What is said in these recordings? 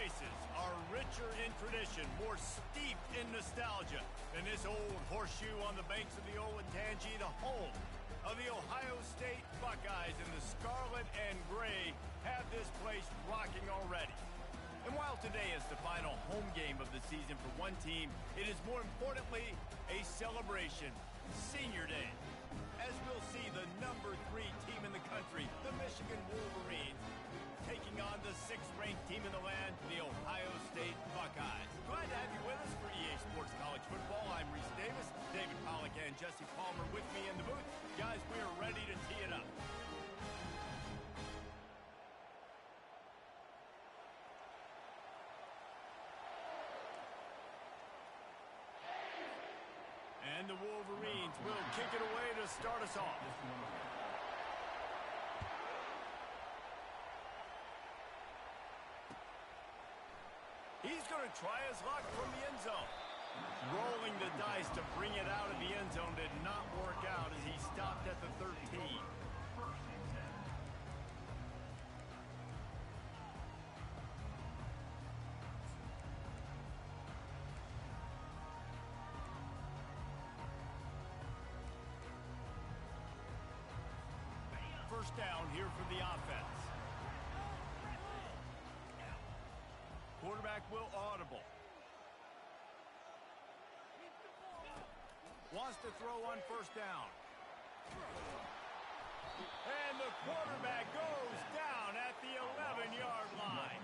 places are richer in tradition, more steeped in nostalgia than this old horseshoe on the banks of the Olentangy, the home of the Ohio State Buckeyes, and the scarlet and gray have this place rocking already. And while today is the final home game of the season for one team, it is more importantly a celebration, Senior Day, as we'll see the number 3 team in the country, the Michigan Wolverines, taking on the 6th-ranked team in the land, the Ohio State Buckeyes. Glad to have you with us for EA Sports College Football. I'm Reese Davis, David Pollack and Jesse Palmer with me in the booth. Guys, we are ready to tee it up. And the Wolverines will kick it away to start us off. He's going to try his luck from the end zone. Rolling the dice to bring it out of the end zone did not work out as he stopped at the 13. First down here for the offense. Quarterback will audible. Wants to throw on first down. And the quarterback goes down at the 11-yard line.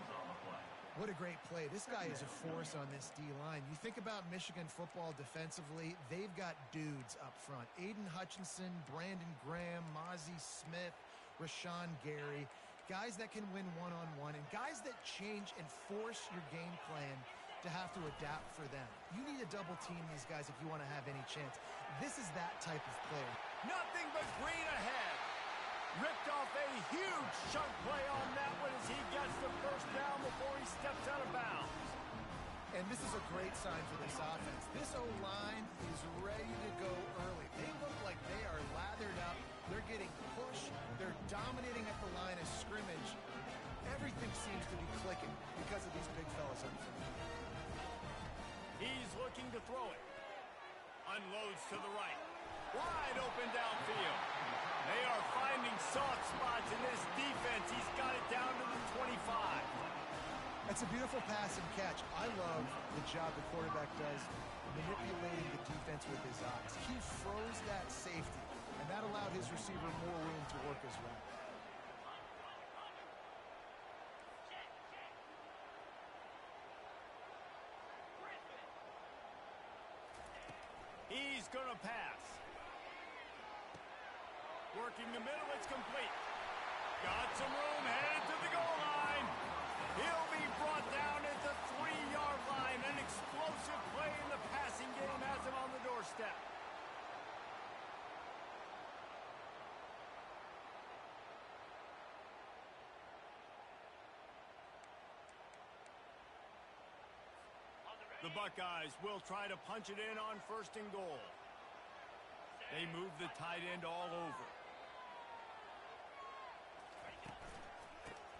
What a great play. This guy is a force on this D-line. You think about Michigan football defensively, they've got dudes up front. Aiden Hutchinson, Brandon Graham, Mozzie Smith, Rashawn Gary. Guys that can win one-on-one and guys that change and force your game plan to have to adapt for them. You need to double team these guys if you want to have any chance. This is that type of player. Nothing but green ahead. Ripped off a huge chunk play on that one as he gets the first down before he steps out of bounds. And this is a great sign for this offense. This O-line is ready to go early. They look like they are lathered up. They're getting pushed. They're dominating at the line of scrimmage. Everything seems to be clicking because of these big fellas up front. He's looking to throw it. Unloads to the right. Wide open downfield. They are finding soft spots in this defense. He's got it down to the 25. That's a beautiful pass and catch. I love the job the quarterback does manipulating the defense with his eyes. He froze that safety, and that allowed his receiver more room to work his route. He's going to pass. Working the middle, it's complete. Got some room, headed to the goal line. He'll be brought down at the 3-yard line. An explosive play in the passing game has him on the doorstep. The Buckeyes will try to punch it in on 1st and goal. They move the tight end all over.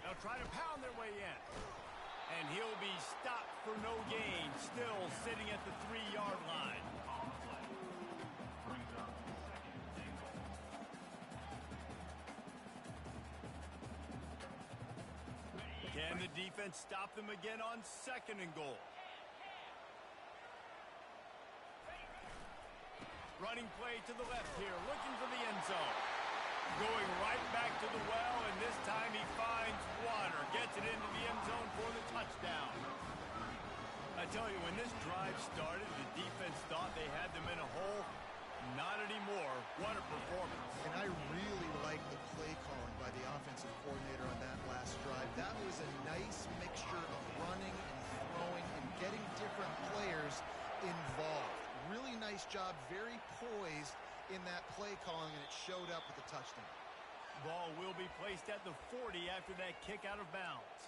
They'll try to pound their way in. And he'll be stopped for no gain, still sitting at the 3-yard line. Can the defense stop them again on 2nd and goal? Running play to the left here, looking for the end zone. Going right back to the well, and this time he finds water. Gets it into the end zone for the touchdown. I tell you, when this drive started, the defense thought they had them in a hole. Not anymore. What a performance. And I really like the play calling by the offensive coordinator on that last drive. That was a nice mixture of running and throwing and getting different players involved. Really nice job, very poised in that play calling, and it showed up with a touchdown. Ball will be placed at the 40 after that kick out of bounds.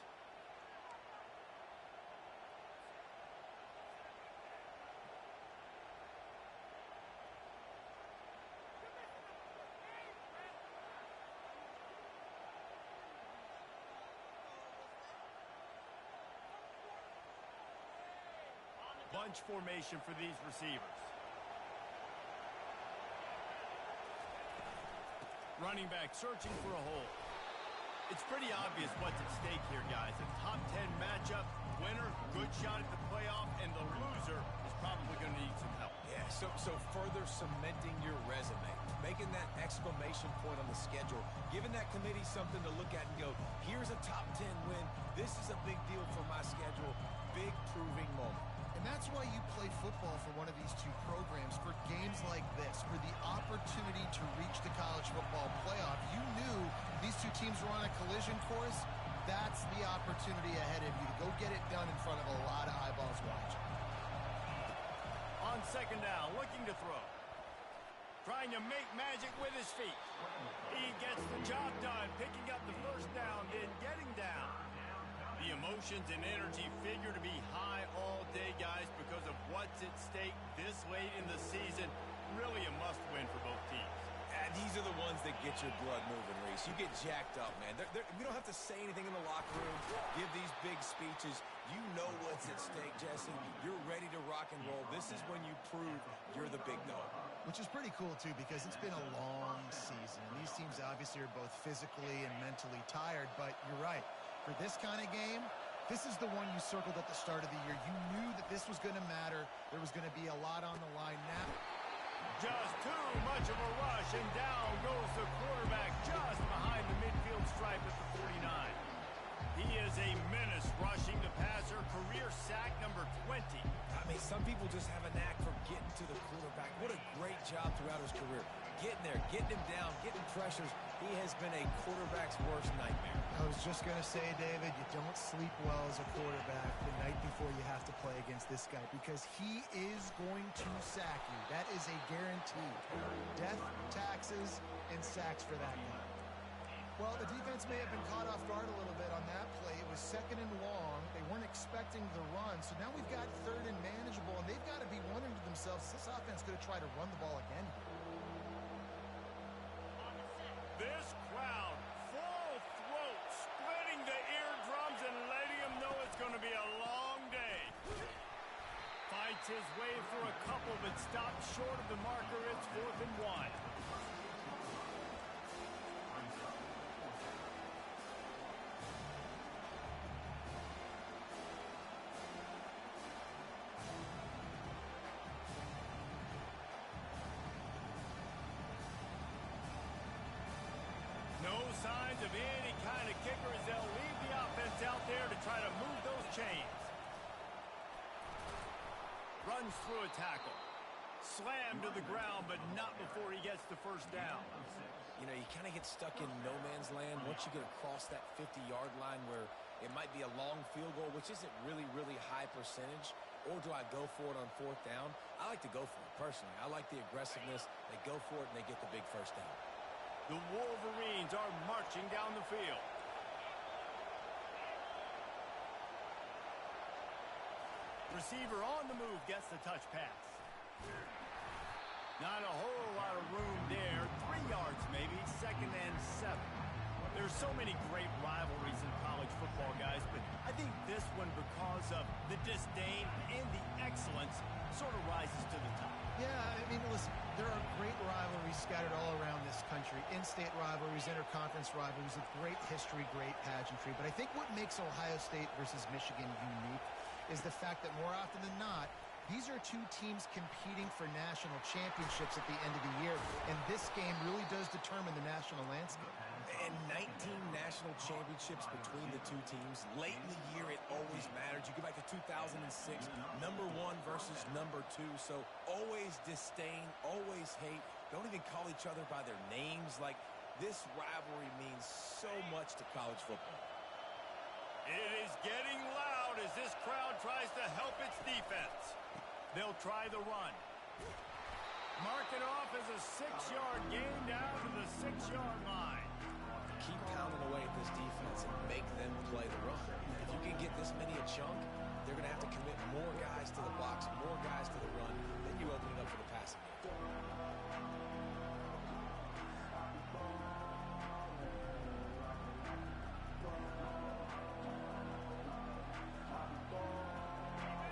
bunch formation for these receivers. Running back searching for a hole. It's pretty obvious what's at stake here, guys. A top 10 matchup, winner, good shot at the playoff, and the loser is probably going to need some help. Yeah, so further cementing your resume, making that exclamation point on the schedule, giving that committee something to look at and go, here's a top 10 win. This is a big deal for my schedule. Big proving moment. And that's why you play football for one of these two programs, for games like this, for the opportunity to reach the college football playoff. You knew these two teams were on a collision course. That's the opportunity ahead of you to go get it done in front of a lot of eyeballs watching. On second down, looking to throw. Trying to make magic with his feet. He gets the job done, picking up the first down, then getting down. The emotions and energy figure to be high all day, guys, because of what's at stake this late in the season. Really a must-win for both teams. And these are the ones that get your blood moving, Reese. You get jacked up, man. We don't have to say anything in the locker room, give these big speeches. You know what's at stake, Jesse. You're ready to rock and roll. This is when you prove you're the big dog. Which is pretty cool, too, because it's been a long season. And these teams obviously are both physically and mentally tired, but you're right. For this kind of game, this is the one you circled at the start of the year. You knew that this was going to matter. There was going to be a lot on the line now. Just too much of a rush, and down goes the quarterback just behind the midfield stripe at the 49. He is a menace rushing the passer, career sack number 20. I mean, some people just have a knack for getting to the quarterback. What a great job throughout his career. Getting there, getting him down, getting pressures. He has been a quarterback's worst nightmare. I was just going to say, David, you don't sleep well as a quarterback the night before you have to play against this guy because he is going to sack you. That is a guarantee. Death, taxes, and sacks for that guy. Well, the defense may have been caught off guard a little bit on that play. It was second and long. They weren't expecting the run. So now we've got third and manageable, and they've got to be wondering to themselves, is this offense going to try to run the ball again here? This crowd, full throat, splitting the eardrums and letting them know it's going to be a long day. Fights his way for a couple, but stops short of the marker. It's 4th and 1. No signs of any kind of kicker as they'll leave the offense out there to try to move those chains. Runs through a tackle. Slammed to the ground, but not before he gets the first down. You know, you kind of get stuck in no man's land once you get across that 50-yard line where it might be a long field goal, which isn't really high percentage. Or do I go for it on 4th down? I like to go for it, personally. I like the aggressiveness. They go for it, and they get the big first down. The Wolverines are marching down the field. Receiver on the move gets the touch pass. Not a whole lot of room there. 3 yards maybe, 2nd and 7. There's so many great rivalries in college football, guys, but I think this one, because of the disdain and the excellence, sort of rises to the top. Yeah, I mean, listen, there are great rivalries scattered all around this country. In-state rivalries, interconference rivalries with great history, great pageantry. But I think what makes Ohio State versus Michigan unique is the fact that more often than not, these are two teams competing for national championships at the end of the year. And this game really does determine the national landscape. And 19 national championships between the two teams. Late in the year, it always mattered. You go back to 2006, number 1 versus number 2. So always disdain, always hate. Don't even call each other by their names. Like, this rivalry means so much to college football. It is getting loud as this crowd tries to help its defense. They'll try the run. Mark it off as a 6-yard gain down to the 6-yard line. Keep pounding away at this defense and make them play the run. If you can get this many a chunk, they're going to have to commit more guys to the box, more guys to the run. Then you open it up for the passing game.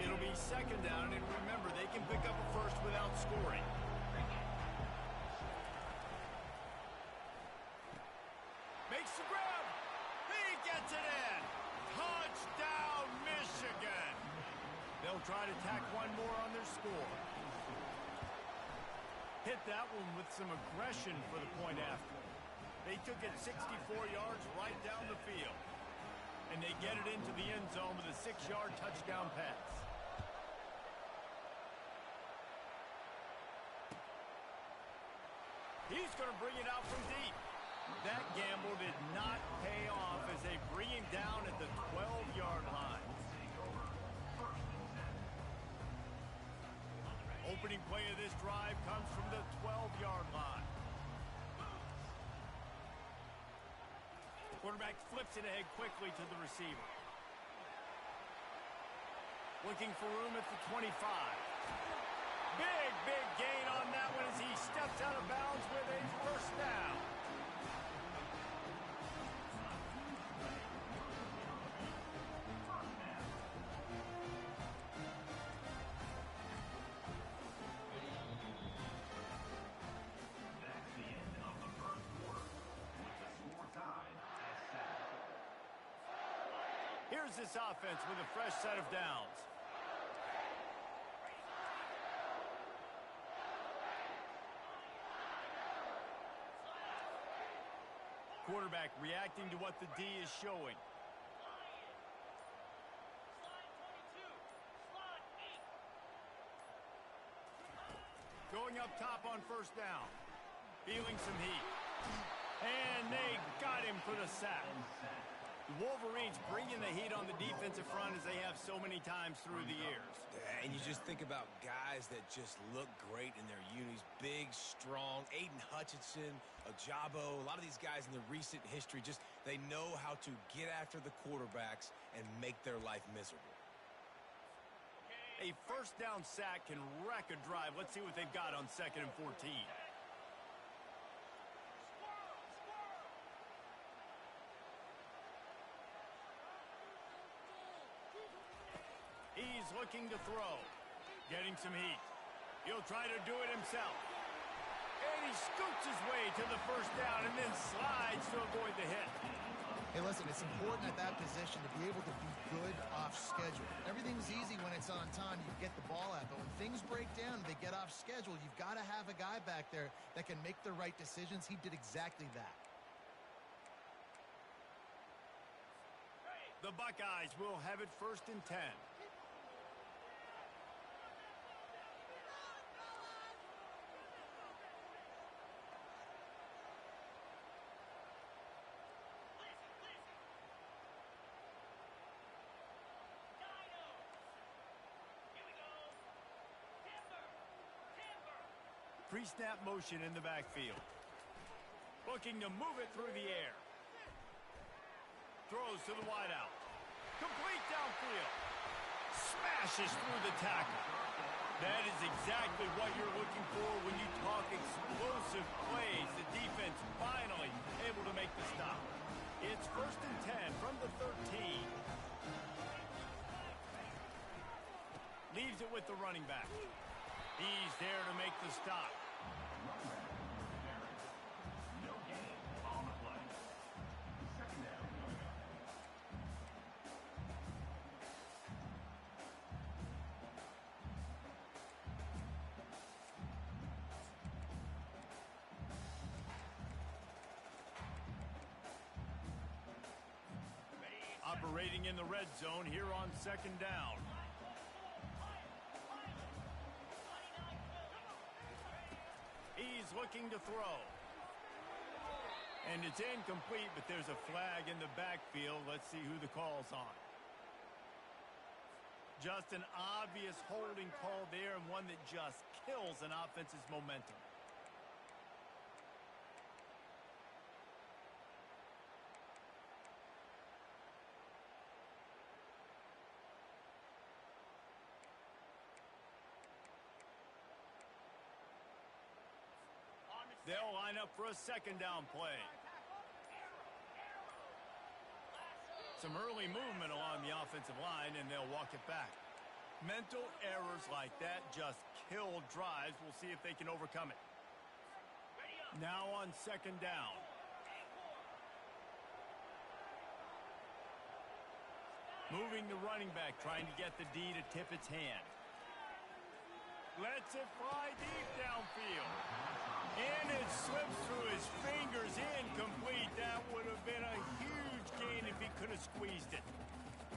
It'll be second down, and remember, they can pick up a first without scoring. Makes the grab. He gets it in. Touchdown, Michigan. They'll try to tack one more on their score. Hit that one with some aggression for the point after. They took it 64 yards right down the field. And they get it into the end zone with a 6-yard touchdown pass. He's going to bring it out from deep. That gamble did not pay off as they bring him down at the 12-yard line. Opening play of this drive comes from the 12-yard line. Quarterback flips it ahead quickly to the receiver. Looking for room at the 25. Big gain on that one as he steps out of bounds with a first down. Here's this offense with a fresh set of downs. Quarterback reacting to what the D is showing. Going up top on first down. Feeling some heat. And they got him for the sack. The Wolverines bringing the heat on the defensive front as they have so many times through the years. And you just think about guys that just look great in their unis. Big, strong, Aiden Hutchinson, Ajabo, a lot of these guys in the recent history, just they know how to get after the quarterbacks and make their life miserable. A first down sack can wreck a drive. Let's see what they've got on 2nd and 14. He's looking to throw. Getting some heat. He'll try to do it himself. And he scoots his way to the first down and then slides to avoid the hit. Hey, listen, it's important at that position to be able to be good off schedule. Everything's easy when it's on time. You get the ball out. But when things break down and they get off schedule, you've got to have a guy back there that can make the right decisions. He did exactly that. The Buckeyes will have it 1st and 10. Pre-snap motion in the backfield. Looking to move it through the air. Throws to the wideout. Complete downfield. Smashes through the tackle. That is exactly what you're looking for when you talk explosive plays. The defense finally able to make the stop. It's 1st and 10 from the 13. Leaves it with the running back. He's there to make the stop. Operating in the red zone here on 2nd down. He's looking to throw. And it's incomplete, but there's a flag in the backfield. Let's see who the call's on. Just an obvious holding call there, and one that just kills an offense's momentum. They'll line up for a 2nd down play. Some early movement along the offensive line, and they'll walk it back. Mental errors like that just kill drives. We'll see if they can overcome it. Now on second down. Moving the running back, trying to get the D to tip its hand. Lets it fly deep downfield. And it slips through his fingers, incomplete. That would have been a huge gain if he could have squeezed it.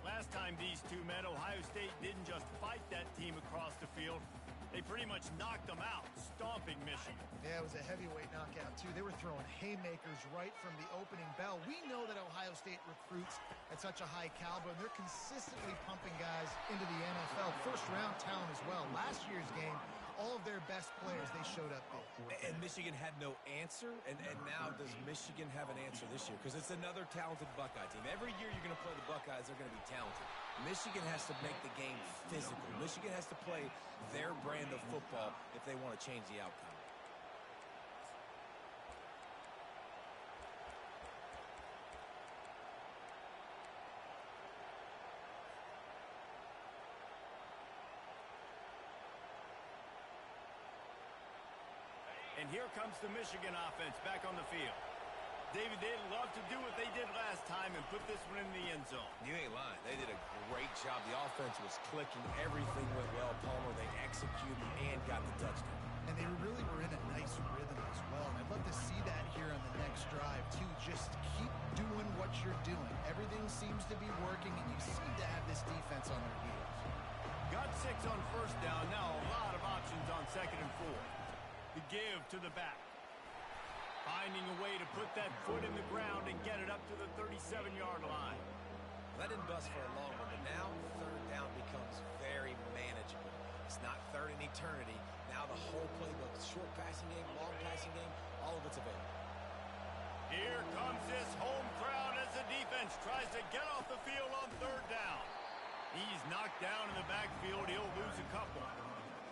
Last time these two met, Ohio State didn't just fight that team across the field. They pretty much knocked them out, stomping Michigan. Yeah, it was a heavyweight knockout, too. They were throwing haymakers right from the opening bell. We know that Ohio State recruits at such a high caliber, and they're consistently pumping guys into the NFL. First-round talent as well. Last year's game, all of their best players, they showed up big. And Michigan had no answer, and now does Michigan have an answer this year? Because it's another talented Buckeye team. Every year you're going to play the Buckeyes, they're going to be talented. Michigan has to make the game physical. Michigan has to play their brand of football if they want to change the outcome. And here comes the Michigan offense back on the field. David, they'd love to do what they did last time and put this one in the end zone. You ain't lying. They did a great job. The offense was clicking. Everything went well. Palmer, they executed and got the touchdown. And they really were in a nice rhythm as well. And I'd love to see that here on the next drive, too. Just keep doing what you're doing. Everything seems to be working, and you seem to have this defense on their heels. Got 6 on first down. Now a lot of options on second and 4. The give to the back. Finding a way to put that foot in the ground and get it up to the 37-yard line. That didn't bust for a long one, but now third down becomes very manageable. It's not third in eternity. Now the whole playbook, short passing game, long passing game, all of it's available. Here comes this home crowd as the defense tries to get off the field on third down. He's knocked down in the backfield. He'll lose a couple.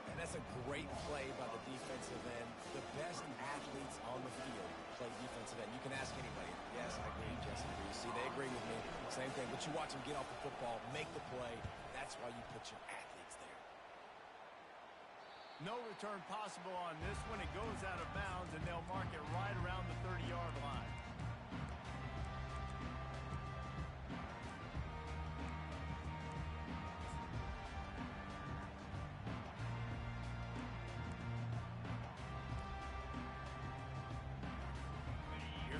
And that's a great play by the defensive end. The best athletes on the field play defensive end. You can ask anybody. Yes, I agree, Jesse. See, they agree with me. Same thing. But you watch them get off the football, make the play. That's why you put your athletes there. No return possible on this one. It goes out of bounds, and they'll mark it right around the 30-yard line.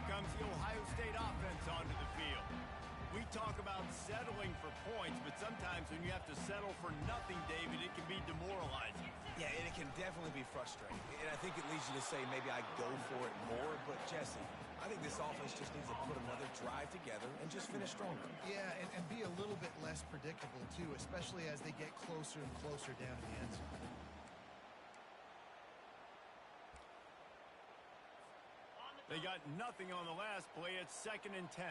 Comes the Ohio State offense onto the field. We talk about settling for points, but sometimes when you have to settle for nothing, David, it can be demoralizing. Yeah, and it can definitely be frustrating. And I think it leads you to say maybe I go for it more. But, Jesse, I think this offense just needs to put another drive together and just finish stronger. Yeah, and be a little bit less predictable, too, especially as they get closer and closer down to the end zone. They got nothing on the last play. It's 2nd and 10.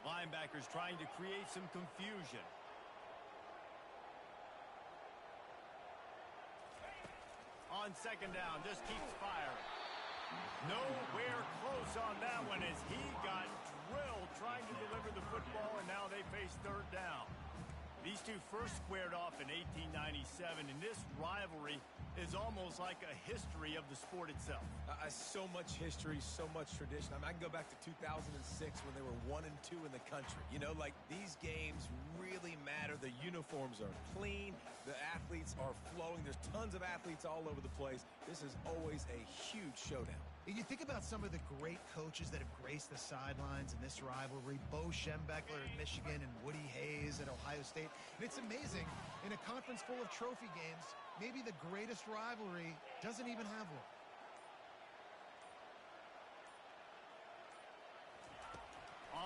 Linebackers trying to create some confusion. On second down, just keeps firing. Nowhere close on that one as he got drilled trying to deliver the football, and now they face third down. These two first squared off in 1897, and this rivalry is almost like a history of the sport itself. So much history, so much tradition. I mean, I can go back to 2006 when they were 1-2 in the country. You know, like these games really matter. The uniforms are clean. The athletes are flowing. There's tons of athletes all over the place. This is always a huge showdown. You think about some of the great coaches that have graced the sidelines in this rivalry. Bo Schembechler at Michigan and Woody Hayes at Ohio State. And it's amazing, in a conference full of trophy games, maybe the greatest rivalry doesn't even have one.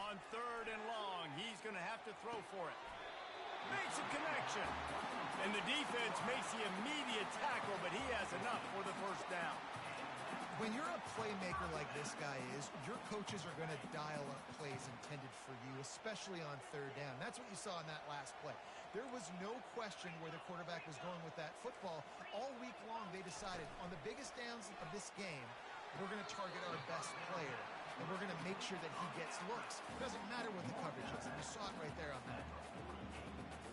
On third and long, he's going to have to throw for it. Makes a connection. And the defense makes the immediate tackle, but he has enough for the first down. When you're a playmaker like this guy is, your coaches are going to dial up plays intended for you, especially on third down. That's what you saw in that last play. There was no question where the quarterback was going with that football. All week long, they decided on the biggest downs of this game, we're going to target our best player. and we're going to make sure that he gets looks. It doesn't matter what the coverage is, and you saw it right there on that.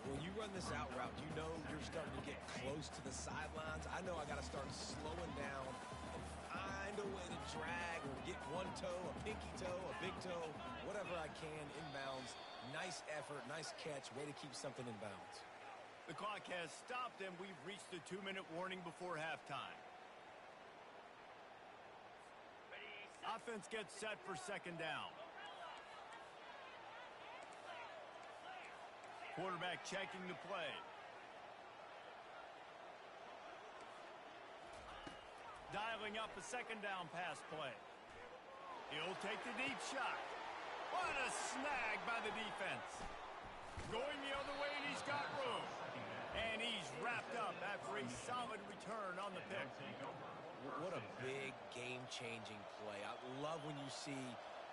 When you run this out route, you know you're starting to get close to the sidelines. I know I got to start slowing down and find a way to drag or get one toe, a pinky toe, a big toe, whatever I can inbounds. Nice effort, nice catch, way to keep something in bounds. The clock has stopped, and we've reached the 2-minute warning before halftime. Offense gets set for second down. Quarterback checking the play. Dialing up a second down pass play. He'll take the deep shot. What a snag by the defense. Going the other way, and he's got room. And he's wrapped up after a solid return on the pick. What a big game-changing play. I love when you see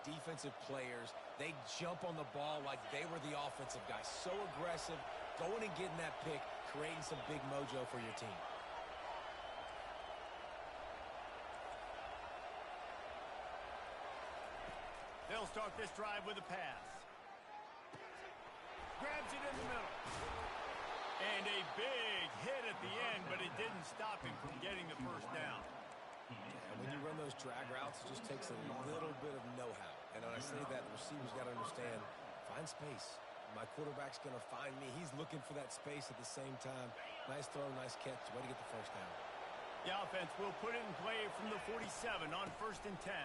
defensive players, they jump on the ball like they were the offensive guy. So aggressive, going and getting that pick, creating some big mojo for your team. They'll start this drive with a pass. Grabs it in the middle. And a big hit at the end, but it didn't stop him from getting the first down. And when you run those drag routes, it just takes a little bit of know-how. And when I say that, the receiver's got to understand, find space. My quarterback's going to find me. He's looking for that space at the same time. Nice throw, nice catch. Way to get the first down. The offense will put it in play from the 47 on 1st and 10.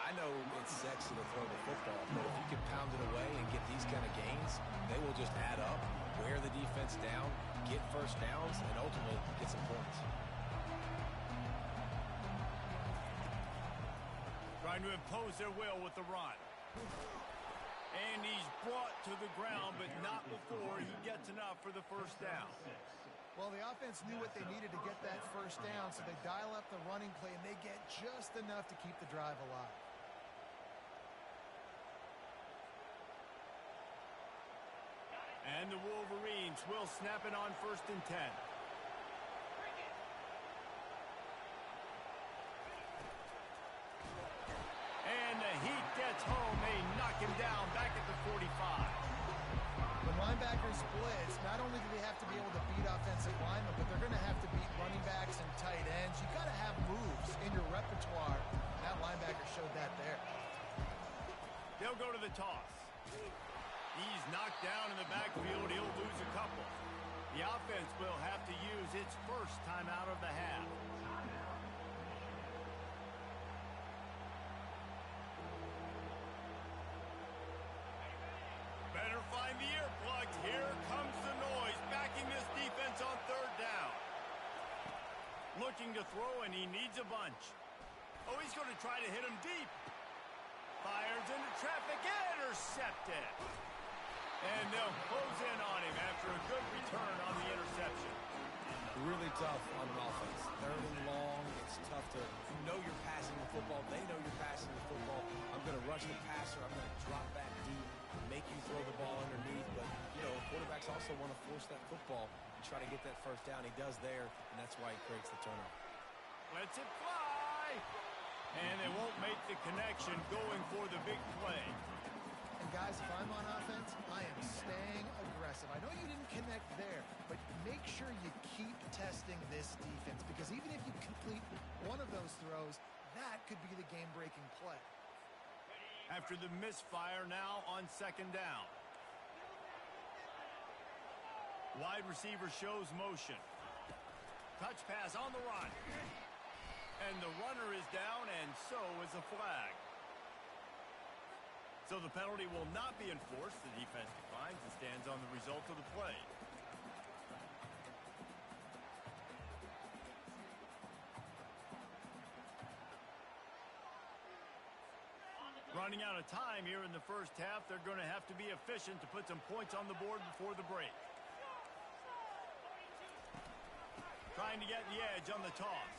I know it's sexy to throw the football, but if you can pound it away and get these kind of gains, they will just add up, wear the defense down, get first downs, and ultimately get some points. Trying to impose their will with the run. And he's brought to the ground, but not before he gets enough for the first down. Well, the offense knew what they needed to get that first down, so they dial up the running play, and they get just enough to keep the drive alive. And the Wolverines will snap it on 1st and 10. And the Heat gets home. They knock him down back at the 45. When linebackers blitz, not only do they have to be able to beat offensive linemen, but they're going to have to beat running backs and tight ends. You've got to have moves in your repertoire. That linebacker showed that there. They'll go to the toss. He's knocked down in the backfield. He'll lose a couple. The offense will have to use its first timeout of the half. Better find the earplugs. Here comes the noise, backing this defense on 3rd down. Looking to throw, and he needs a bunch. Oh, he's going to try to hit him deep. Fires into traffic, intercepted. And they'll close in on him after a good return on the interception. Really tough on an offense. 3rd and long, it's tough to know you're passing the football. They know you're passing the football. I'm going to rush the passer. I'm going to drop back deep, make you throw the ball underneath. But, you know, quarterbacks also want to force that football and try to get that first down. He does there, and that's why he creates the turnover. Lets it fly. And they won't make the connection going for the big play. And guys, if I'm on offense, I am staying aggressive. I know you didn't connect there, but make sure you keep testing this defense, because even if you complete one of those throws, that could be the game-breaking play. After the misfire, now on 2nd down. Wide receiver shows motion. Touch pass on the run. And the runner is down, and so is a flag. So the penalty will not be enforced. The defense declines and stands on the result of the play. Running out of time here in the first half. They're going to have to be efficient to put some points on the board before the break. Trying to get the edge on the toss.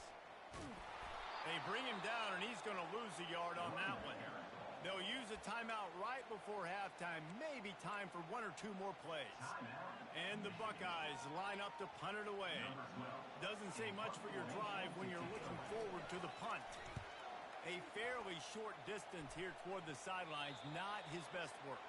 They bring him down, and he's going to lose a yard on that one. They'll use a timeout right before halftime. Maybe time for 1 or 2 more plays. And the Buckeyes line up to punt it away. Doesn't say much for your drive when you're looking forward to the punt. A fairly short distance here toward the sidelines, not his best work.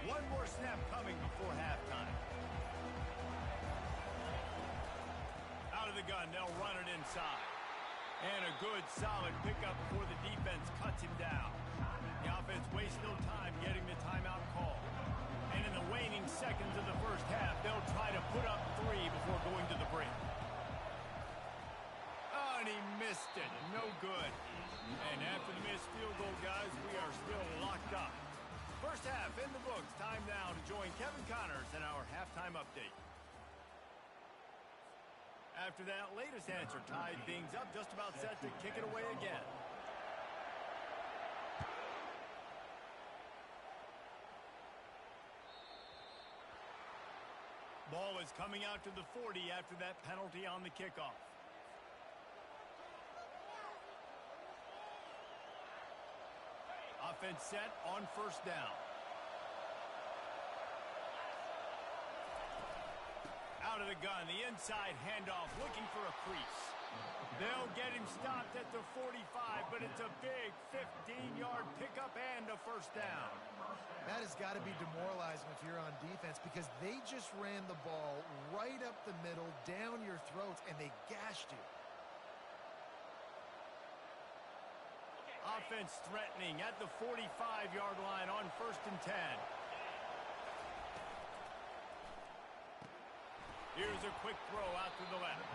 One more snap coming before halftime. Out of the gun, they'll run it inside. And a good, solid pickup before the defense cuts him down. The offense wastes no time getting the timeout call. And in the waning seconds of the first half, they'll try to put up 3 before going to the break. Oh, and he missed it. No good. And after the missed field goal, guys, we are still locked up. First half in the books. Time now to join Kevin Connors in our halftime update. After that latest answer tied things up, just about set to kick it away again. Ball is coming out to the 40 after that penalty on the kickoff. Offense set on first down. Out of the gun, the inside handoff, looking for a crease. They'll get him stopped at the 45, but it's a big 15-yard pickup and a first down. That has got to be demoralizing if you're on defense because they just ran the ball right up the middle, down your throats, and they gashed you. Offense threatening at the 45-yard line on 1st and 10. Here's a quick throw out to the left.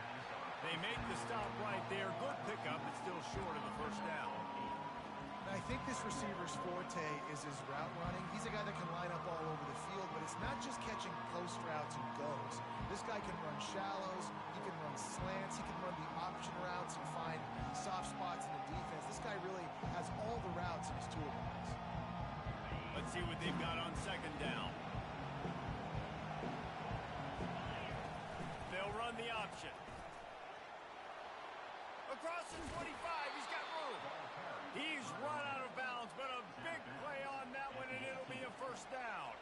They make the stop right there. Good pickup, but still short of the first down. I think this receiver's forte is his route running. He's a guy that can line up all over the field, but it's not just catching post routes and goes. This guy can run shallows, he can run slants, he can run the option routes and find soft spots in the defense. This guy really has all the routes in his toolbox. Let's see what they've got on second down. They'll run the option. Across the 25, he's got room. He's run out of bounds, but a big play on that one, and it'll be a first down.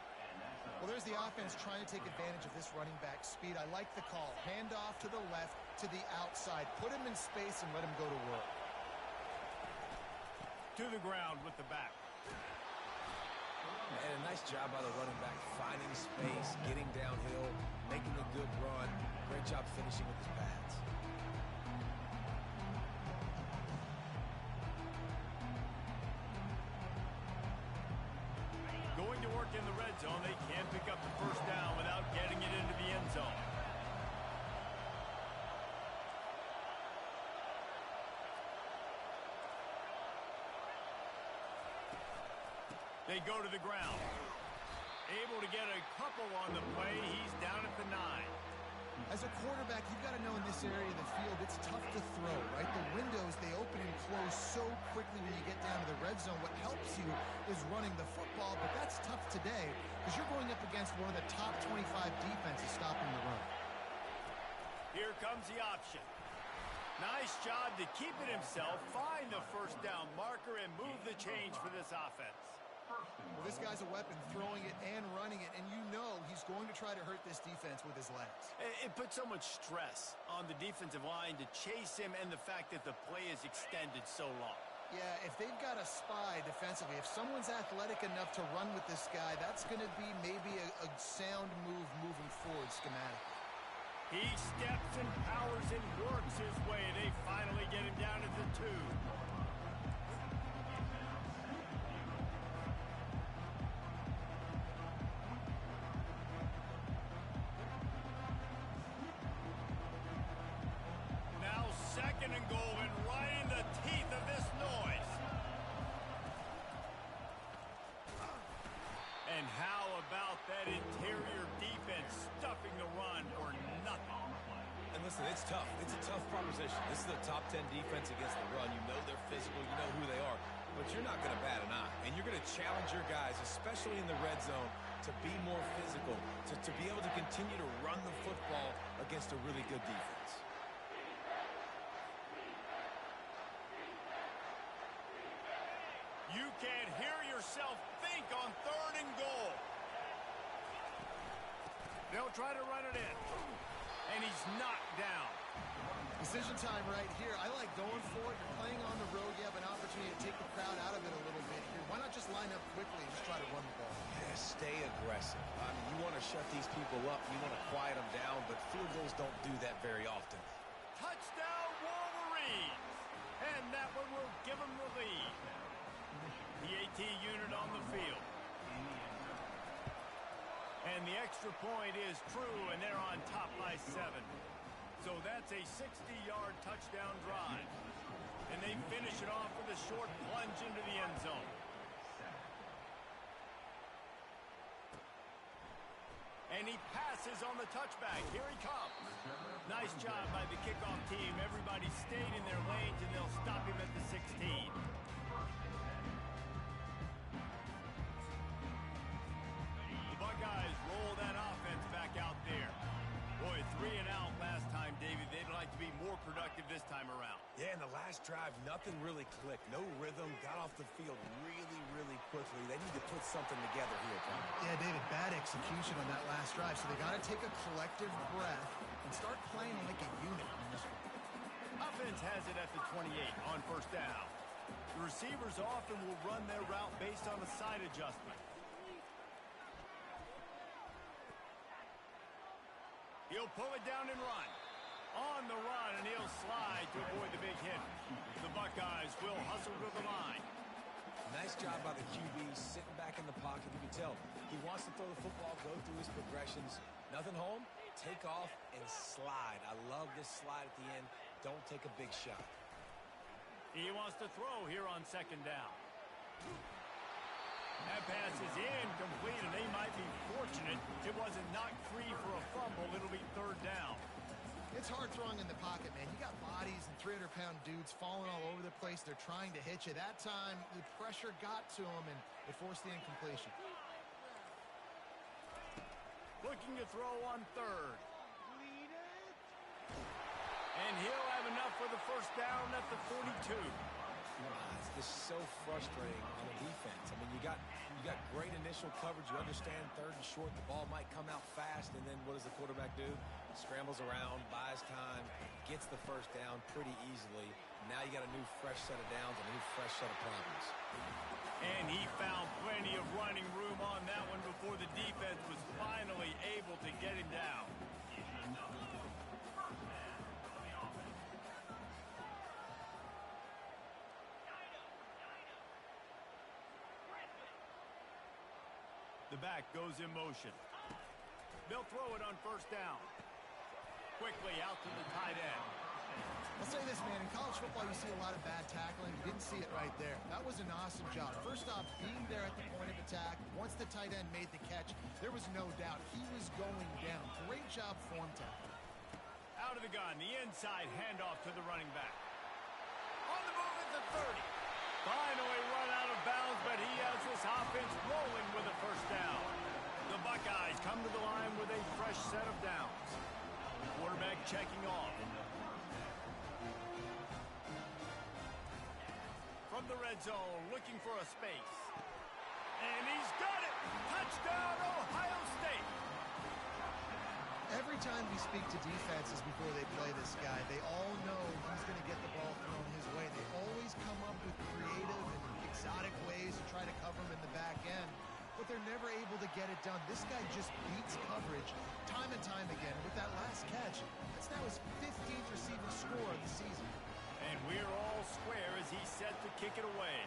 Well, there's the offense trying to take advantage of this running back speed. I like the call. Hand off to the left, to the outside. Put him in space and let him go to work. To the ground with the back. And a nice job by the running back, finding space, getting downhill, making a good run. Great job finishing with his pads. Going to work in the red zone, they can't pick up the first down without getting it into the end zone. They go to the ground. Able to get a couple on the play. He's down at the 9. As a quarterback, you've got to know in this area of the field, it's tough to throw, right? The windows, they open and close so quickly when you get down to the red zone. What helps you is running the football, but that's tough today because you're going up against one of the top 25 defenses stopping the run. Here comes the option. Nice job to keep it himself, find the first down marker, and move the change for this offense. Well, this guy's a weapon, throwing it and running it, and you know he's going to try to hurt this defense with his legs. It puts so much stress on the defensive line to chase him and the fact that the play is extended so long. Yeah, if they've got a spy defensively, if someone's athletic enough to run with this guy, that's going to be maybe a sound move moving forward schematically. He steps and powers and works his way. They finally get him down at the 2. Now 2nd and goal, and right in the teeth of this noise. And how about that interior defense stuffing the run for nothing? And let's Listen, it's tough. It's a tough proposition. This is a top 10 defense against the run. You know they're physical. You know who they are. But you're not going to bat an eye. And you're going to challenge your guys, especially in the red zone, to be more physical, to be able to continue to run the football against a really good defense. You can't hear yourself think on 3rd and goal. They'll try to run it in. And he's knocked down. Decision time right here. I like going for it. You're playing on the road. You have an opportunity to take the crowd out of it a little bit here. Why not just line up quickly and just try to run the ball? Yeah, stay aggressive. I mean, you want to shut these people up. You want to quiet them down, but field goals don't do that very often. Touchdown, Wolverines! And that one will give them the lead. The AT unit on the field. And the extra point is true, and they're on top by 7. So that's a 60-yard touchdown drive. And they finish it off with a short plunge into the end zone. And he passes on the touchback. Here he comes. Nice job by the kickoff team. Everybody stayed in their lanes, and they'll stop him at the 16. The Buckeyes roll that offense back out there. Boy, 3 and out last time, David. They'd like to be more productive this time around. Yeah, in the last drive, nothing really clicked. No rhythm. Got off the field really, really quickly. They need to put something together here, Tom. Yeah, David, bad execution on that last drive. So they got to take a collective breath and start playing like a unit on this one. Offense has it at the 28 on 1st down. The receivers often will run their route based on a side adjustment. He'll pull it down and run. On the run, and he'll slide to avoid the big hit. The Buckeyes will hustle to the line. Nice job by the QB, sitting back in the pocket. You can tell he wants to throw the football, go through his progressions. Nothing home, take off, and slide. I love this slide at the end. Don't take a big shot. He wants to throw here on 2nd down. That pass is incomplete, and they might be fortunate it wasn't knocked free for a fumble. It'll be 3rd down. It's hard throwing in the pocket, man. You got bodies and 300-pound dudes falling all over the place. They're trying to hit you. That time, the pressure got to him, and it forced the incompletion. Looking to throw on 3rd. And he'll have enough for the 1st down at the 42. It's just so frustrating on the defense. I mean, you got great initial coverage. You understand 3rd and short. The ball might come out fast, and then what does the quarterback do? Scrambles around, buys time, gets the 1st down pretty easily. Now you got a new fresh set of downs, a new fresh set of problems. And he found plenty of running room on that one before the defense was finally able to get him down. The back goes in motion. They'll throw it on 1st down. Quickly out to the tight end. I'll say this, man. In college football, you see a lot of bad tackling. You didn't see it right there. That was an awesome job. First off, being there at the point of attack. Once the tight end made the catch, there was no doubt he was going down. Great job form tackling. Out of the gun, the inside handoff to the running back. On the move at the 30. Finally run out of bounds, but he has this offense rolling with a 1st down. The Buckeyes come to the line with a fresh set of downs. The quarterback checking off. From the red zone, looking for a space. And he's got it! Touchdown, Ohio State! Every time we speak to defenses before they play this guy, they all know he's going to get the ball thrown his way. They always come up with creative and exotic ways to try to cover him in the back end, but they're never able to get it done. This guy just beats coverage time and time again. And with that last catch, that's now his 15th receiving score of the season. And we're all square as he's set to kick it away.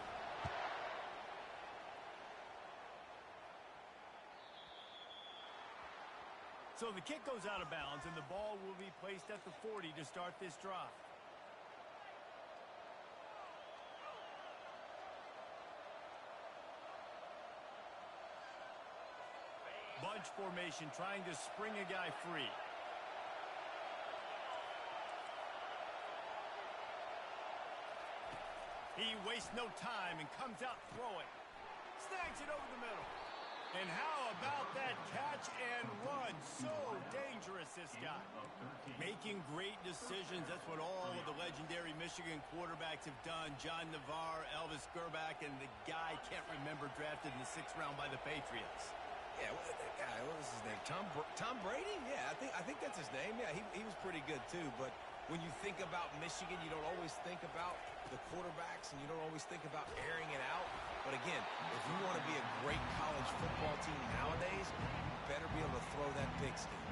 So the kick goes out of bounds, and the ball will be placed at the 40 to start this drive. Bunch formation, trying to spring a guy free. He wastes no time and comes out throwing. Snags it over the middle. And how about that catch and run? So dangerous, this guy. Making great decisions. That's what all of the legendary Michigan quarterbacks have done. John Navarre, Elvis Gerbach, and the guy can't remember drafted in the 6th round by the Patriots. Yeah, that guy, what was his name? Tom Brady? Yeah, I think that's his name. Yeah, he was pretty good too. But when you think about Michigan, you don't always think about the quarterbacks, and you don't always think about airing it out. But again, if you want to be a great college football team nowadays, you better be able to throw that pigskin.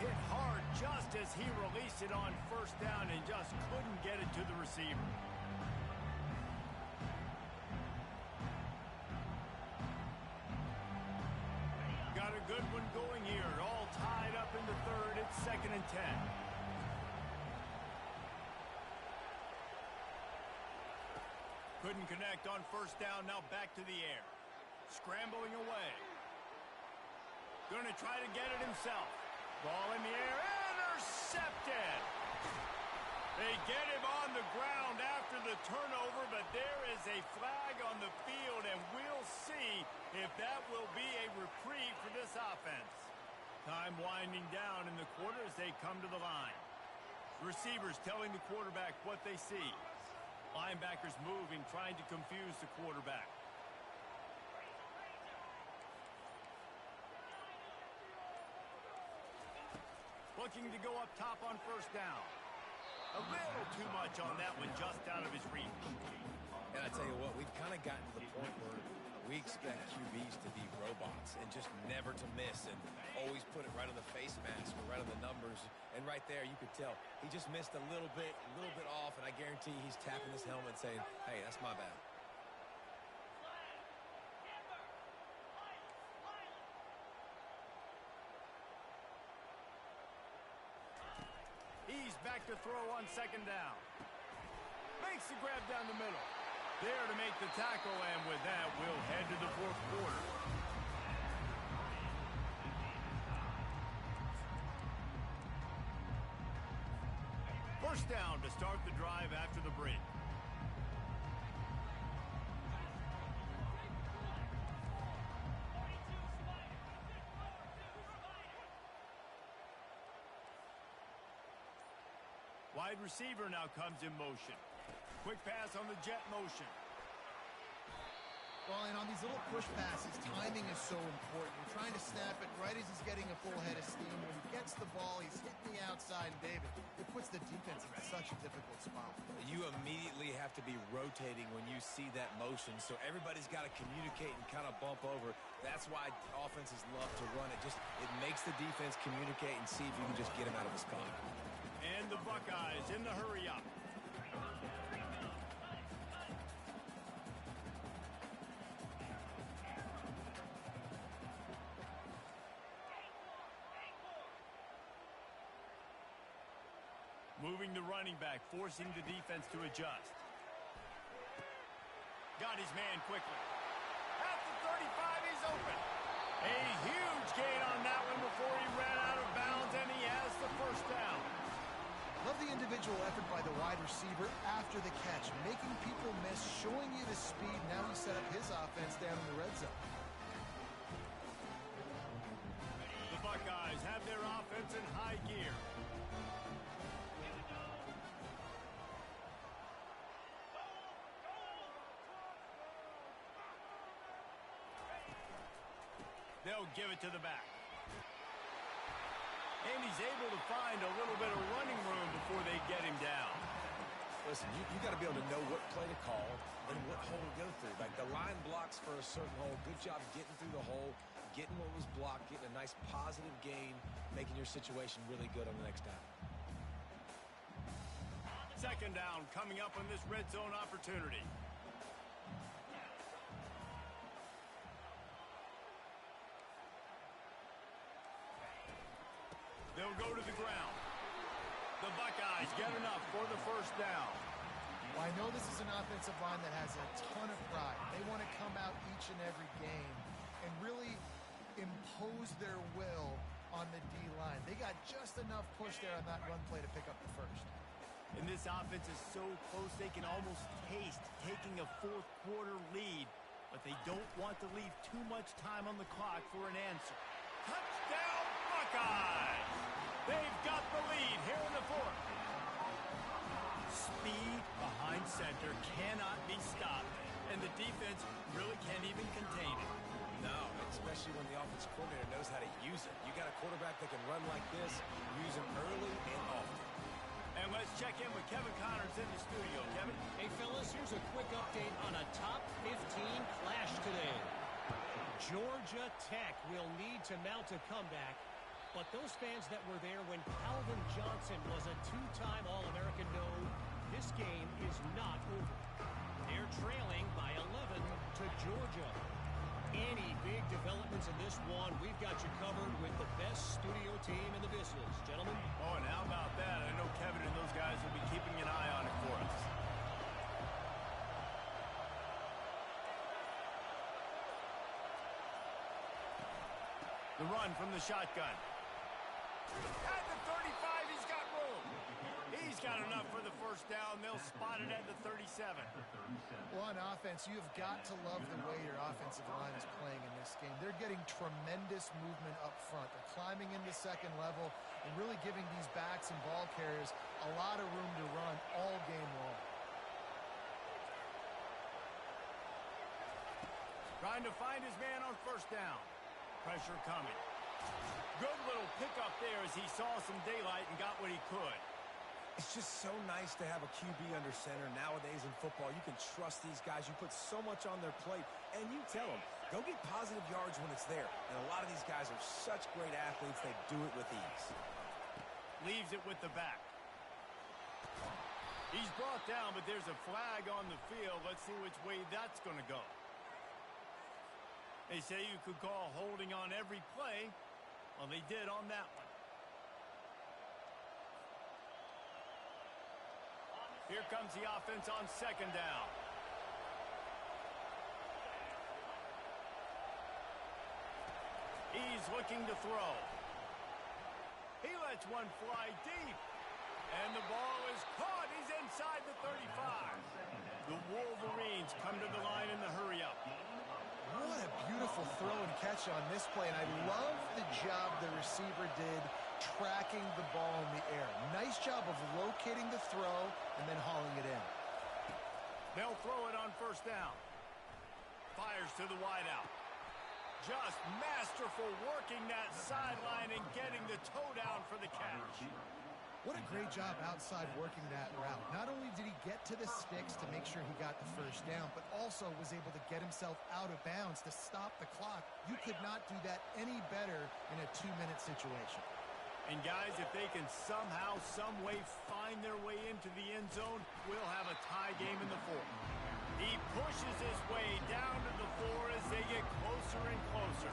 Hit hard just as he released it on 1st down and just couldn't get it to the receiver. Got a good one going here. All tied up in the 3rd. It's 2nd and 10. Couldn't connect on 1st down. Now back to the air. Scrambling away. Going to try to get it himself. Ball in the air. Intercepted. They get him on the ground after the turnover, but there is a flag on the field, and we'll see if that will be a reprieve for this offense. Time winding down in the quarter as they come to the line. Receivers telling the quarterback what they see. Linebackers moving, trying to confuse the quarterback. Looking to go up top on 1st down. A little too much on that one, just out of his reach. And I tell you what, we've kind of gotten to the point where we expect QBs to be robots and just never to miss and always put it right on the face mask or right on the numbers. And right there, you could tell he just missed a little bit off, and I guarantee he's tapping his helmet saying, hey, that's my bad. He's back to throw on 2nd down. Makes the grab down the middle. There to make the tackle, and with that, we'll head to the 4th quarter. First down to start the drive after the break. Wide receiver now comes in motion. Quick pass on the jet motion. Well, and on these little push passes, timing is so important. You're trying to snap it right as he's getting a full head of steam. When he gets the ball, he's hitting the outside, and David, it puts the defense in such a difficult spot. You immediately have to be rotating when you see that motion, so everybody's got to communicate and kind of bump over. That's why offenses love to run it. It makes the defense communicate and see if you can just get him out of the spot. And the Buckeyes in the hurry up. Moving the running back, forcing the defense to adjust. Got his man quickly. At the 35, he's open. A huge gain on that one before he ran out of bounds, and he has the 1st down. Love the individual effort by the wide receiver after the catch, making people miss, showing you the speed. Now he set up his offense down in the red zone. The Buckeyes have their offense in high gear. They'll give it to the back. And he's able to find a little bit of running room before they get him down. Listen, you got to be able to know what play to call and what hole to go through. Like the line blocks for a certain hole. Good job getting through the hole, getting what was blocked, getting a nice positive gain, making your situation really good on the next down. 2nd down coming up on this red zone opportunity. They'll go to the ground. The Buckeyes get enough for the 1st down. Well, I know this is an offensive line that has a ton of pride. They want to come out each and every game and really impose their will on the D-line. They got just enough push there on that run play to pick up the 1st. And this offense is so close they can almost taste taking a fourth-quarter lead. But they don't want to leave too much time on the clock for an answer. Touchdown, Buckeyes! They've got the lead here in the fourth. Speed behind center cannot be stopped, and the defense really can't even contain it. No, especially when the offensive coordinator knows how to use it. You got a quarterback that can run like this, use him early and often. And let's check in with Kevin Connors in the studio. Kevin? Hey, fellas, here's a quick update on a top 15 clash today. Georgia Tech will need to mount a comeback, but those fans that were there when Calvin Johnson was a two-time All-American know this game is not over. They're trailing by 11 to Georgia. Any big developments in this one, we've got you covered with the best studio team in the business. Gentlemen? Oh, and how about that? I know Kevin and those guys will be keeping an eye on it for us. The run from the shotgun. At the 35, he's got room. He's got enough for the first down. They'll spot it at the 37. Well, on offense, you've got to love the way your offensive line is playing in this game. They're getting tremendous movement up front. They're climbing into second level and really giving these backs and ball carriers a lot of room to run all game long. Trying to find his man on first down. Pressure coming. Good little pickup there as he saw some daylight and got what he could. It's just so nice to have a QB under center. Nowadays in football, you can trust these guys. You put so much on their plate, and you tell them, go get positive yards when it's there. And a lot of these guys are such great athletes, they do it with ease. Leaves it with the back. He's brought down, but there's a flag on the field. Let's see which way that's going to go. They say you could call holding on every play. Well, they did on that one. Here comes the offense on second down. He's looking to throw. He lets one fly deep. And the ball is caught. He's inside the 35. The Wolverines come to the line in the hurry-up. What a beautiful throw and catch on this play. And I love the job the receiver did tracking the ball in the air. Nice job of locating the throw and then hauling it in. They'll throw it on first down. Fires to the wideout. Just masterful working that sideline and getting the toe down for the catch. What a great job outside working that route. Not only did he get to the sticks to make sure he got the first down, but also was able to get himself out of bounds to stop the clock. You could not do that any better in a 2-minute situation. And guys, if they can somehow, some way find their way into the end zone, we'll have a tie game in the fourth. He pushes his way down to the floor as they get closer and closer.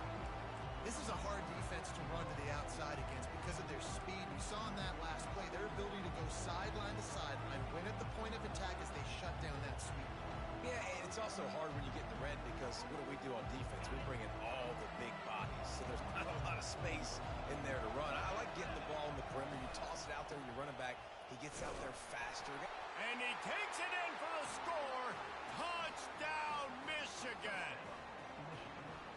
This is a hard defense to run to the outside against because of their speed. We saw in that last play their ability to go sideline to sideline, win at the point of attack as they shut down that sweep. Yeah, and it's also hard when you get in the red because what do on defense? We bring in all the big bodies, so there's not a lot of space in there to run. I like getting the ball in the perimeter. You toss it out there, you run it back. He gets out there faster. And he takes it in for the score. Touchdown, Michigan.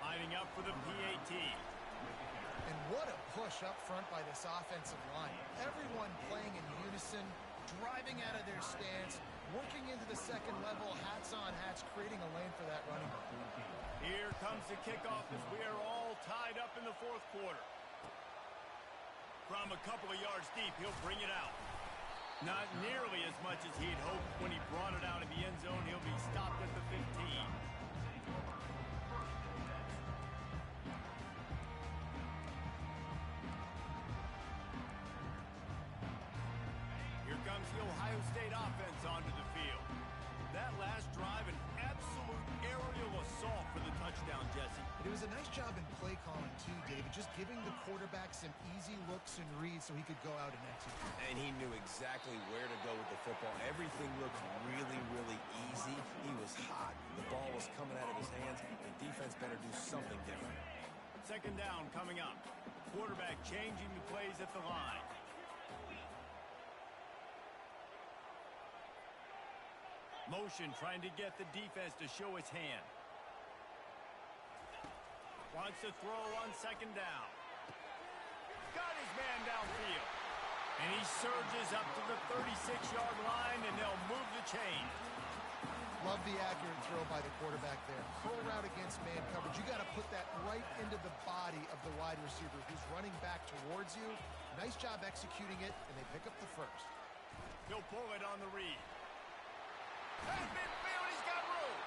Lining up for the PAT. And what a push up front by this offensive line. Everyone playing in unison, driving out of their stance, working into the second level, hats on hats, creating a lane for that running back. Here comes the kickoff as we are all tied up in the fourth quarter. From a couple of yards deep, he'll bring it out. Not nearly as much as he'd hoped when he brought it out of the end zone. He'll be stopped at the 15. Here comes the Ohio State offense onto the field. That last drive, an absolute aerial assault for the touchdown, Jesse. It was a nice job in play calling too, David, just giving the quarterback some easy looks and reads so he could go out and execute. And he knew exactly where to go with the football. Everything looked really, really easy. He was hot. The ball was coming out of his hands. The defense better do something different. Second down coming up. Quarterback changing the plays at the line. Motion trying to get the defense to show its hand. Wants to throw on second down. Got his man downfield. And he surges up to the 36-yard line, and they'll move the chain. Love the accurate throw by the quarterback there. Full route against man coverage. You got to put that right into the body of the wide receiver who's running back towards you. Nice job executing it, and they pick up the first. He'll pull it on the read. At midfield, he's got room.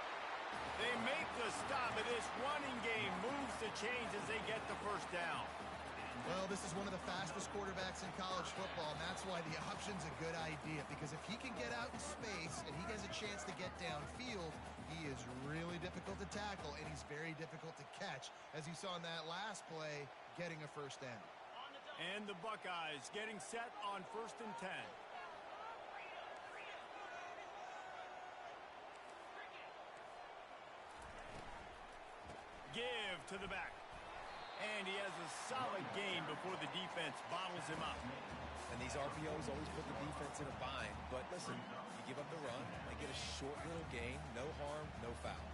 They make the stop, and this running game moves the chains as they get the first down. Well, this is one of the fastest quarterbacks in college football, and that's why the option's a good idea, because if he can get out in space and he has a chance to get downfield, he is really difficult to tackle, and he's very difficult to catch, as you saw in that last play, getting a first down. And the Buckeyes getting set on 1st and 10. Give to the back. And he has a solid gain before the defense bottles him up. And these RPOs always put the defense in a bind. But listen, you give up the run, they get a short little gain, no harm, no foul.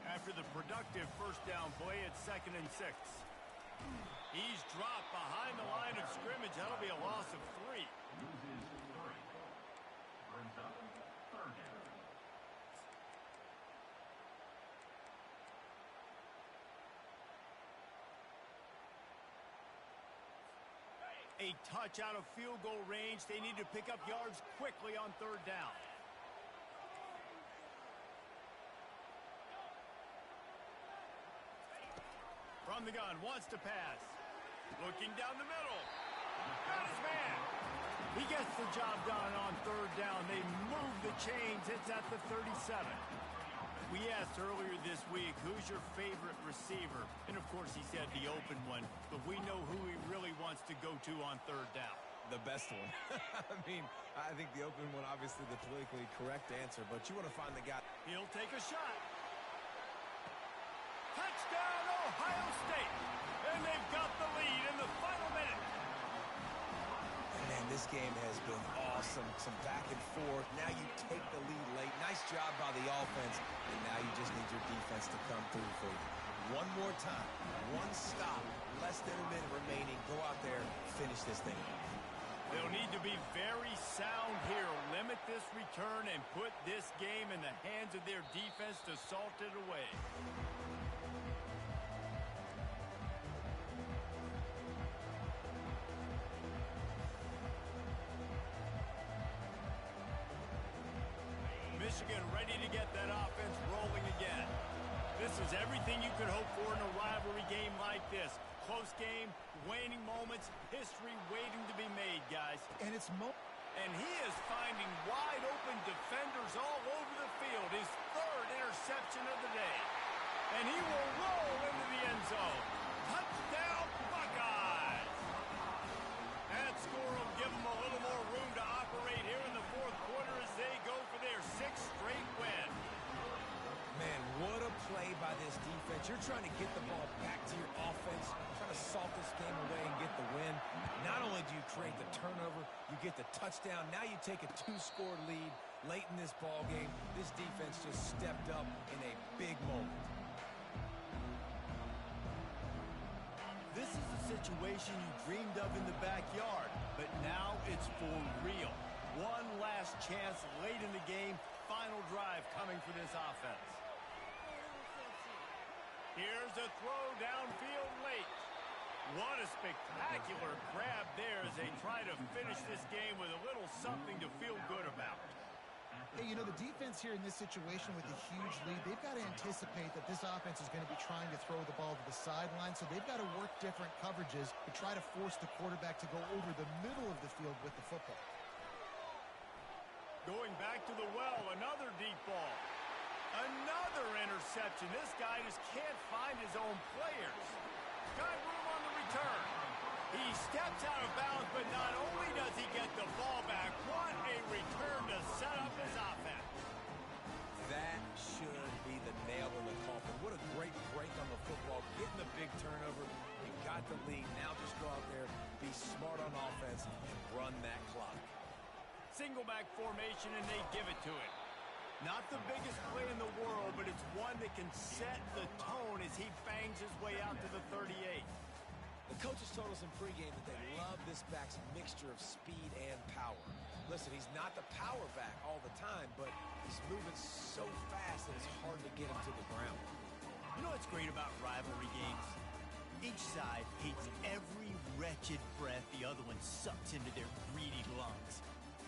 After the productive first down play at 2nd and 6. He's dropped behind the line of scrimmage. That'll be a loss of 3. A touch out of field goal range. They need to pick up yards quickly on 3rd down. From the gun, wants to pass. Looking down the middle. Got his man. He gets the job done on 3rd down. They move the chains. It's at the 37. We asked earlier this week, who's your favorite receiver? And, of course, he said the open one. But we know who he really wants to go to on 3rd down. The best one. I mean, I think the open one, obviously the politically correct answer, but you want to find the guy. He'll take a shot. Touchdown, Ohio State. And they've got the lead in the final minute. Man, this game has been awesome. Some back and forth. Now you take the lead late. Nice job by the offense. And now you just need your defense to come through for you. One more time. One stop. Less than a minute remaining. Go out there, finish this thing. They'll need to be very sound here. Limit this return and put this game in the hands of their defense to salt it away. Michigan ready to get that offense rolling again. This is everything you could hope for in a rivalry game like this. Close game, waning moments, history waiting to be made, guys. And it's And he is finding wide open defenders all over the field. His 3rd interception of the day. And he will roll into the end zone. Touchdown, Buckeyes! That score will give them a little more room to operate here in the 4th quarter as they go for their 6th straight win. Man, what a play by this defense. You're trying to get the ball back to your offense, trying to salt this game away and get the win. Not only do you create the turnover, you get the touchdown. Now you take a 2-score lead late in this ball game. This defense just stepped up in a big moment. This is a situation you dreamed of in the backyard, but now it's for real. One last chance late in the game. Final drive coming for this offense. Here's a throw downfield late. What a spectacular grab there as they try to finish this game with a little something to feel good about. Hey, you know, the defense here in this situation with a huge lead, they've got to anticipate that this offense is going to be trying to throw the ball to the sideline, so they've got to work different coverages to try to force the quarterback to go over the middle of the field with the football. Going back to the well, another deep ball. Another interception. This guy just can't find his own players. Got room on the return. He steps out of bounds, but not only does he get the ball back, what a return to set up his offense. That should be the nail in the coffin. What a great break on the football. Getting the big turnover. You got the lead. Now just go out there, be smart on offense, and run that clock. Single back formation, and they give it to him. Not the biggest play in the world, but it's one that can set the tone as he bangs his way out to the 38. The coaches told us in pregame that they love this back's mixture of speed and power. Listen, he's not the power back all the time, but he's moving so fast that it's hard to get him to the ground. You know what's great about rivalry games? Each side hates every wretched breath the other one sucks into their greedy lungs.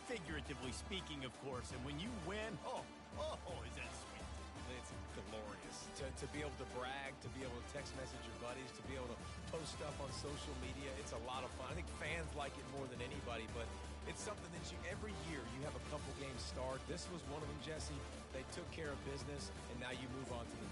Figuratively speaking, of course, and when you win, oh, is that sweet. It's glorious. To be able to brag, to be able to text message your buddies, to be able to post stuff on social media, it's a lot of fun. I think fans like it more than anybody, but it's something that every year you have a couple games start. This was one of them, Jesse. They took care of business, and now you move on to the